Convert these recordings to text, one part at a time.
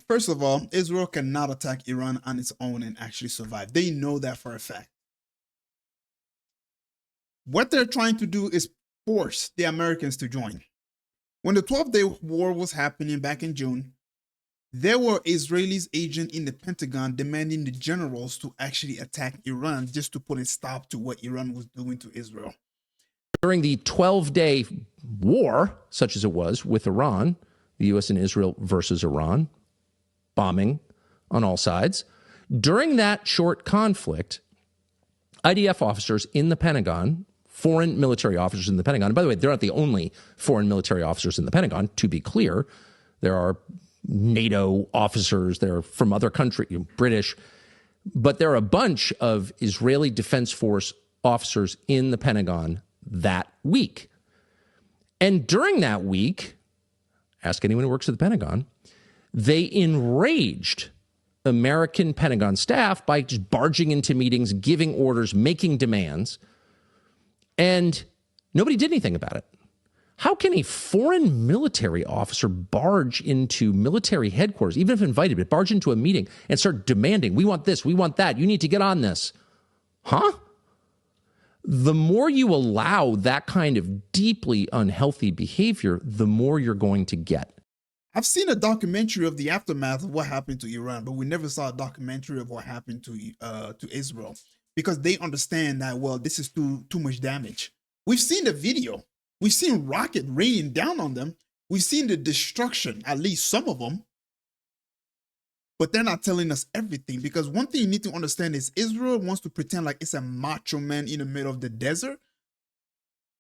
First of all, Israel cannot attack Iran on its own and actually survive. They know that for a fact. What they're trying to do is force the Americans to join. When the 12-day war was happening back in June, there were Israelis agents in the Pentagon demanding the generals to actually attack Iran just to put a stop to what Iran was doing to Israel. During the 12-day war, such as it was with Iran, the U.S. and Israel versus Iran, bombing on all sides, during that short conflict, IDF officers in the Pentagon, foreign military officers in the Pentagon, and by the way, they're not the only foreign military officers in the Pentagon, to be clear. There are NATO officers, they're from other countries, British, but there are a bunch of Israeli Defense Force officers in the Pentagon that week. And during that week, ask anyone who works at the Pentagon, they enraged American Pentagon staff by just barging into meetings, giving orders, making demands, and nobody did anything about it. How can a foreign military officer barge into military headquarters, even if invited, but barge into a meeting and start demanding, we want this, we want that, you need to get on this? Huh? The more you allow that kind of deeply unhealthy behavior, the more you're going to get. I've seen a documentary of the aftermath of what happened to Iran, but we never saw a documentary of what happened to Israel, because they understand that, well, this is too much damage. We've seen the video. We've seen rocket raining down on them. We've seen the destruction, at least some of them. But they're not telling us everything, because one thing you need to understand is Israel wants to pretend like it's a macho man in the middle of the desert.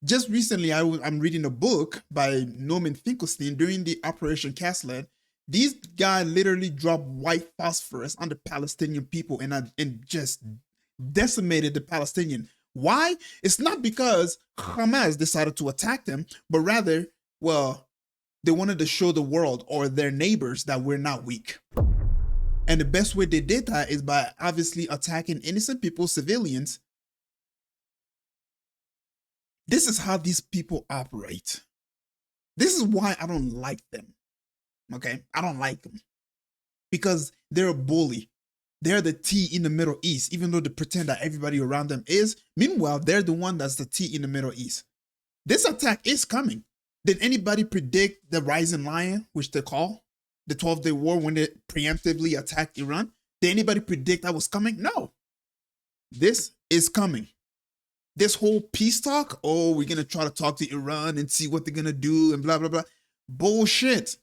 Just recently, I'm reading a book by Norman Finkelstein during the Operation Cast Lead. These guys literally dropped white phosphorus on the Palestinian people and just decimated the Palestinian. Why? It's not because Hamas decided to attack them, but rather, well, they wanted to show the world or their neighbors that we're not weak. And the best way they did that is by obviously attacking innocent people, civilians. This is how these people operate. This is why I don't like them. Okay? I don't like them. Because they're a bully. They're the T in the Middle East, even though they pretend that everybody around them is. Meanwhile, they're the one that's the T in the Middle East. This attack is coming. Did anybody predict the Rising Lion, which they call the 12-day war, when they preemptively attacked Iran? Did anybody predict that was coming? No. This is coming. This whole peace talk, oh, we're going to try to talk to Iran and see what they're going to do and blah, blah, blah. Bullshit.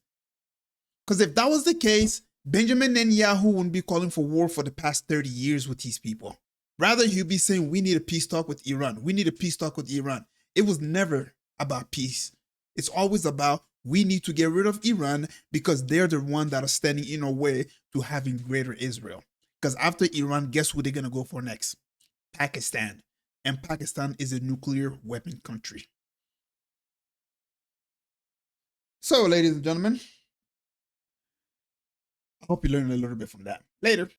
Because if that was the case, Benjamin Netanyahu wouldn't be calling for war for the past 30 years with these people. Rather, he'd be saying, we need a peace talk with Iran. We need a peace talk with Iran. It was never about peace. It's always about, we need to get rid of Iran because they're the one that are standing in our way to having greater Israel. Because after Iran, guess who they're going to go for next? Pakistan. And Pakistan is a nuclear weapon country. So, ladies and gentlemen, I hope you learned a little bit from that. Later.